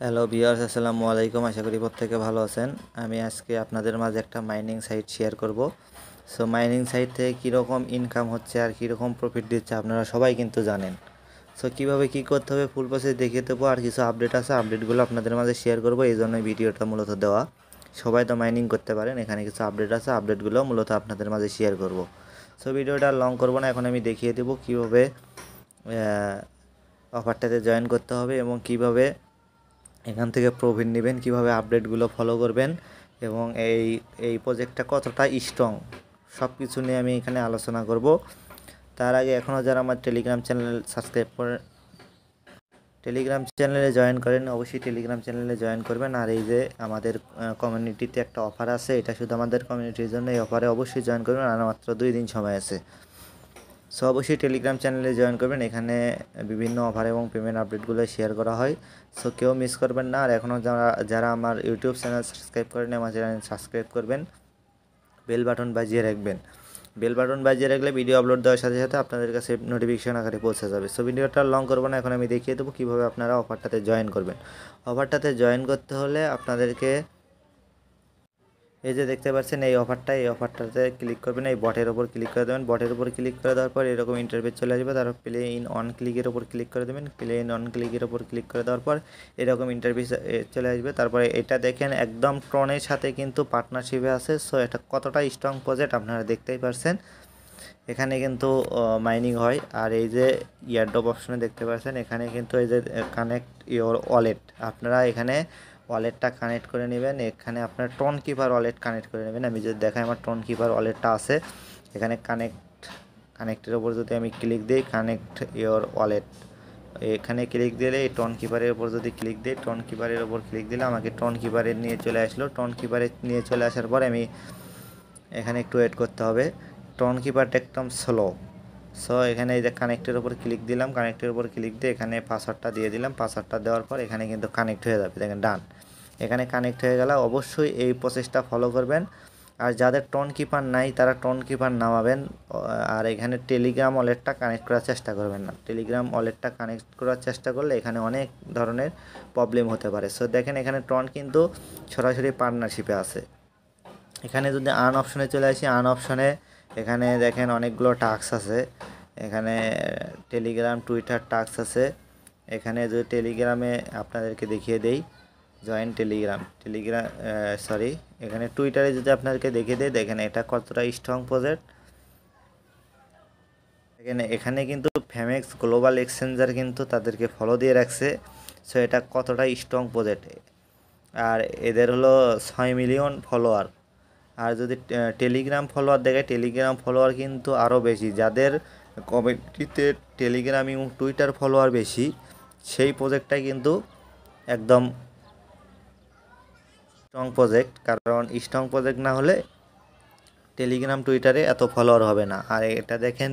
Hello viewers, আসসালামু আলাইকুম। আশা করি প্রত্যেকে ভালো আছেন। আমি আজকে আপনাদের মাঝে একটা মাইনিং সাইট শেয়ার করব। সো মাইনিং সাইট থেকে কীরকম ইনকাম হচ্ছে আর কীরকম প্রফিট দিচ্ছে আপনারা সবাই কিন্তু জানেন। সো কীভাবে কী করতে হবে ফুল প্রসেস দেখিয়ে দেবো, আর কিছু আপডেট আছে, আপডেটগুলো আপনাদের মাঝে শেয়ার করবো। এই জন্যই ভিডিওটা মূলত দেওয়া। সবাই তো মাইনিং করতে পারেন, এখানে কিছু আপডেট আছে, আপডেটগুলো মূলত আপনাদের মাঝে শেয়ার করব। সো ভিডিওটা লং করবো না, এখন আমি দেখিয়ে দেবো কীভাবে অফারটাতে জয়েন করতে হবে এবং কীভাবে এখান থেকে প্রফিট নেবেন, কিভাবে আপডেটগুলো ফলো করবেন এবং এই প্রজেক্টটা কতটা স্ট্রং, সব কিছু নিয়ে আমি এখানে আলোচনা করব। তার আগে এখনও যারা আমার টেলিগ্রাম চ্যানেল সাবস্ক্রাইব করে টেলিগ্রাম চ্যানেলে জয়েন করেন, অবশ্যই টেলিগ্রাম চ্যানেলে জয়েন করবেন। আর এই যে আমাদের কমিউনিটিতে একটা অফার আছে, এটা শুধু আমাদের কমিউনিটির জন্য, এই অফারে অবশ্যই জয়েন করবেন। আর মাত্র 2 দিন সময় আছে। সো অবশ্যই টেলিগ্রাম চ্যানেলে জয়েন করবেন, এখানে বিভিন্ন অফার এবং পেমেন্ট আপডেটগুলো শেয়ার করা হয়। সো কেউ মিস করবেন না। আর এখনও যারা আমার ইউটিউব চ্যানেল সাবস্ক্রাইব করেন, আমার চ্যানেল সাবস্ক্রাইব করবেন, বেল বাটন বাজিয়ে রাখবেন। বেল বাটন বাজিয়ে রাখলে ভিডিও আপলোড দেওয়ার সাথে সাথে আপনাদের কাছে নোটিফিকেশন আকারে পৌঁছে যাবে। সো ভিডিওটা লং করবো না, এখন আমি দেখিয়ে দেবো কীভাবে আপনারা অফারটাতে জয়েন করবেন। অফারটাতে জয়েন করতে হলে আপনাদেরকে এই যে দেখতে পাচ্ছেন এই অফারটাতে ক্লিক করবেন, এই বটের ওপর ক্লিক করে দেবেন। বটের ওপর ক্লিক করে দেওয়ার পর এরকম ইন্টারফেস চলে আসবে। তারপর প্লে ইন অন ক্লিকের ওপর ক্লিক করে দেবেন। প্লে ইন অন ক্লিকের ওপর ক্লিক করে দেওয়ার পর এরকম ইন্টারফেস চলে আসবে। তারপরে এটা দেখেন একদম ট্রনের সাথে কিন্তু পার্টনারশিপে আছে। সো এটা কতটা স্ট্রং প্রজেক্ট আপনারা দেখতেই পারছেন। এখানে কিন্তু মাইনিং হয়। আর এই যে ইয়ারড্রপ অপশনে দেখতে পাচ্ছেন, এখানে কিন্তু এই যে কানেক্ট ইওর ওয়ালেট, আপনারা এখানে ওয়ালেটটা কানেক্ট করে নেবেন। এখানে আপনার টোন কিপার ওয়ালেট কানেক্ট করে নেবেন। আমি যদি দেখাই, আমার টোন কিপার ওয়ালেটটা আছে এখানে। কানেক্টের ওপর যদি আমি ক্লিক দিই, কানেক্ট ইওর ওয়ালেট, এখানে ক্লিক দিলে এই টোন কিপারের ওপর যদি ক্লিক দিই, টোন কিপারের ওপর ক্লিক দিলে আমাকে টোন কিপারের নিয়ে চলে আসলো। টোন কিপারে নিয়ে চলে আসার পর আমি এখানে একটু ওয়েট করতে হবে। টোন কিপারটা একদম স্লো। সো এখানে এই যে কানেক্টের ওপর ক্লিক দিলাম, কানেক্টের ওপর ক্লিক দিয়ে এখানে পাসওয়ার্ডটা দিয়ে দিলাম। পাসওয়ার্ডটা দেওয়ার পর এখানে কিন্তু কানেক্ট হয়ে যাবে, দেখেন ডান। এখানে কানেক্ট হয়ে গেলে অবশ্যই এই প্রসেসটা ফলো করবেন। আর যাদের টোন কিপার নাই তারা টোন কিপার নামাবেন। আর এখানে টেলিগ্রাম ওয়ালেটটা কানেক্ট করার চেষ্টা করবেন না। টেলিগ্রাম ওয়ালেটটা কানেক্ট করার চেষ্টা করলে এখানে অনেক ধরনের প্রবলেম হতে পারে। সো দেখেন এখানে টোন কিন্তু সরাসরি পার্টনারশিপে আছে। এখানে যদি আর্ন অপশনে চলে আসি, আর্ন অপশনে এখানে দেখেন অনেকগুলো টাস্ক আছে। এখানে টেলিগ্রাম, টুইটার টাস্ক আছে। এখানে যদি টেলিগ্রামে আপনাদেরকে দেখিয়ে দেই, জয়েন টেলিগ্রাম, এখানে টুইটারে যদি আপনাদেরকে দেখিয়ে দেয়, দেখেন এটা কতটা স্ট্রং প্রজেক্ট। এখানে কিন্তু ফেমেক্স গ্লোবাল এক্সচেঞ্জার কিন্তু তাদেরকে ফলো দিয়ে রাখছে। সো এটা কতটা স্ট্রং প্রজেক্ট। আর এদের হলো 6 মিলিয়ন ফলোয়ার। আর যদি টেলিগ্রাম ফলোয়ার দেখে, টেলিগ্রাম ফলোয়ার কিন্তু আরও বেশি। যাদের কমিউনিটিতে টেলিগ্রাম এবং টুইটার ফলোয়ার বেশি, সেই প্রজেক্টটাই কিন্তু একদম স্ট্রং প্রজেক্ট। কারণ স্ট্রং প্রজেক্ট না হলে টেলিগ্রাম, টুইটারে এত ফলোয়ার হবে না। আর এটা দেখেন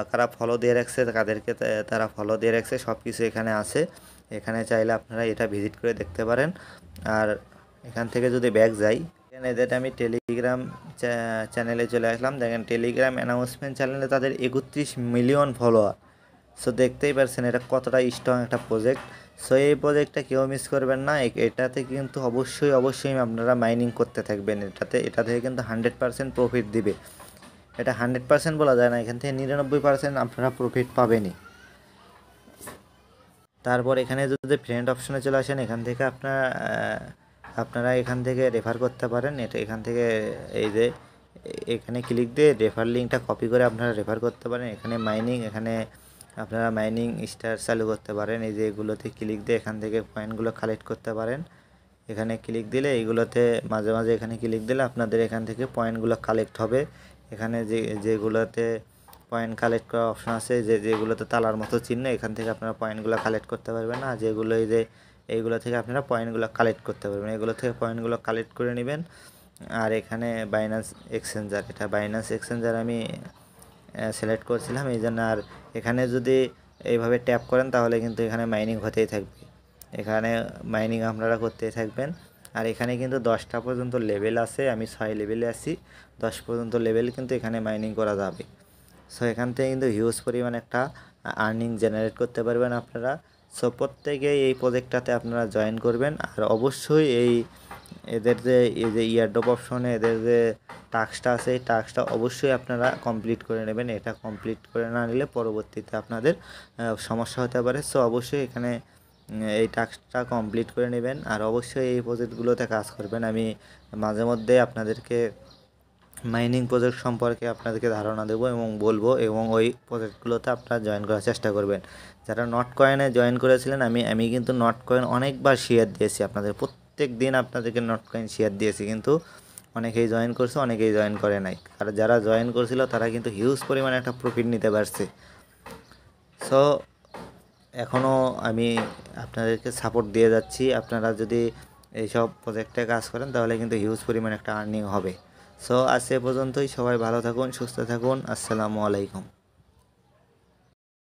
কারা ফলো দিয়ে রাখছে, তাদেরকে তারা ফলো দিয়ে রাখছে, সব কিছু এখানে আছে। এখানে চাইলে আপনারা এটা ভিজিট করে দেখতে পারেন। আর এখান থেকে যদি ব্যাক যাই, এদের আমি টেলিগ্রাম চ্যানেলে চলে আসলাম। দেখেন টেলিগ্রাম অ্যানাউন্সমেন্ট চ্যানেলে তাদের 31 মিলিয়ন ফলোয়ার। সো দেখতেই পারছেন এটা কতটা স্ট্রং একটা প্রজেক্ট। সো এই প্রজেক্টটা কেউ মিস করবেন না। এটাতে কিন্তু অবশ্যই আপনারা মাইনিং করতে থাকবেন। এটা থেকে কিন্তু 100% প্রফিট দিবে। এটা 100% বলা যায় না, এখান থেকে 99% আপনারা প্রফিট পাবেনই। তারপর এখানে যদি ফ্রেন্ড অপশনে চলে আসেন, এখান থেকে আপনারা এখান থেকে রেফার করতে পারেন। এখান থেকে এই যে এখানে ক্লিক দিয়ে রেফার লিঙ্কটা কপি করে আপনারা রেফার করতে পারেন। এখানে এখানে আপনারা মাইনিং স্টার চালু করতে পারেন। এই যে এগুলোতে ক্লিক দিয়ে এখান থেকে পয়েন্টগুলো কালেক্ট করতে পারেন। এখানে ক্লিক দিলে এইগুলোতে মাঝে মাঝে এখানে ক্লিক দিলে আপনাদের এখান থেকে পয়েন্টগুলো কালেক্ট হবে। এখানে যেগুলোতে পয়েন্ট কালেক্ট করার অপশন আছে, যেগুলোতে তালার মতো চিহ্ন, এখান থেকে আপনারা পয়েন্টগুলো কালেক্ট করতে পারবেন না। যেগুলো এই যে এইগুলো থেকে আপনারা পয়েন্টগুলো কালেক্ট করতে পারবেন, এগুলো থেকে পয়েন্টগুলো কালেক্ট করে নেবেন। আর এখানে বাইন্যান্স এক্সচেঞ্জার, এটা বাইন্যান্স এক্সচেঞ্জার আমি সিলেক্ট করছিলাম এই জন্য। আর এখানে যদি এইভাবে ট্যাপ করেন তাহলে কিন্তু এখানে মাইনিং হতেই থাকবে। এখানে মাইনিং আপনারা করতেই থাকবেন। আর এখানে কিন্তু 10টা পর্যন্ত লেভেল আছে, আমি 6 লেভেলে আছি। 10 পর্যন্ত লেভেল কিন্তু এখানে মাইনিং করা যাবে। সো এখান থেকে কিন্তু হিউজ পরিমাণ একটা আর্নিং জেনারেট করতে পারবেন আপনারা। সো প্রত্যেকেই এই প্রজেক্টটাতে আপনারা জয়েন করবেন। আর অবশ্যই এদের যে ইয়ারড্রপ অপশনে এদের যে টাস্কটা আছে এই টাস্কটা অবশ্যই আপনারা কমপ্লিট করে নেবেন। এটা কমপ্লিট করে না নিলে পরবর্তীতে আপনাদের সমস্যা হতে পারে। সো অবশ্যই এখানে এই টাস্কটা কমপ্লিট করে নেবেন। আর অবশ্যই এই প্রজেক্টগুলোতে কাজ করবেন। আমি মাঝে মধ্যে আপনাদেরকে মাইনিং প্রজেক্ট সম্পর্কে আপনাদেরকে ধারণা দেবো এবং বলবো, এবং ওই প্রজেক্টগুলোতে আপনারা জয়েন করার চেষ্টা করবেন। যারা নট কয়েনে জয়েন করেছিলেন, আমি কিন্তু নট কয়েন অনেকবার শেয়ার দিয়েছি আপনাদের, প্রত্যেক দিন আপনাদেরকে নট কয়েন শেয়ার দিয়েছি, কিন্তু অনেকেই জয়েন করছে, অনেকেই জয়েন করে নাই। আর যারা জয়েন করেছিল তারা কিন্তু হিউজ পরিমাণে একটা প্রফিট নিতে পারছে। সো এখনও আমি আপনাদেরকে সাপোর্ট দিয়ে যাচ্ছি। আপনারা যদি এইসব প্রজেক্টে কাজ করেন তাহলে কিন্তু হিউজ পরিমাণে একটা আর্নিং হবে। সো আজ এ পর্যন্তই। সবাই ভালো থাকুন, সুস্থ থাকুন। আসসালামু আলাইকুম।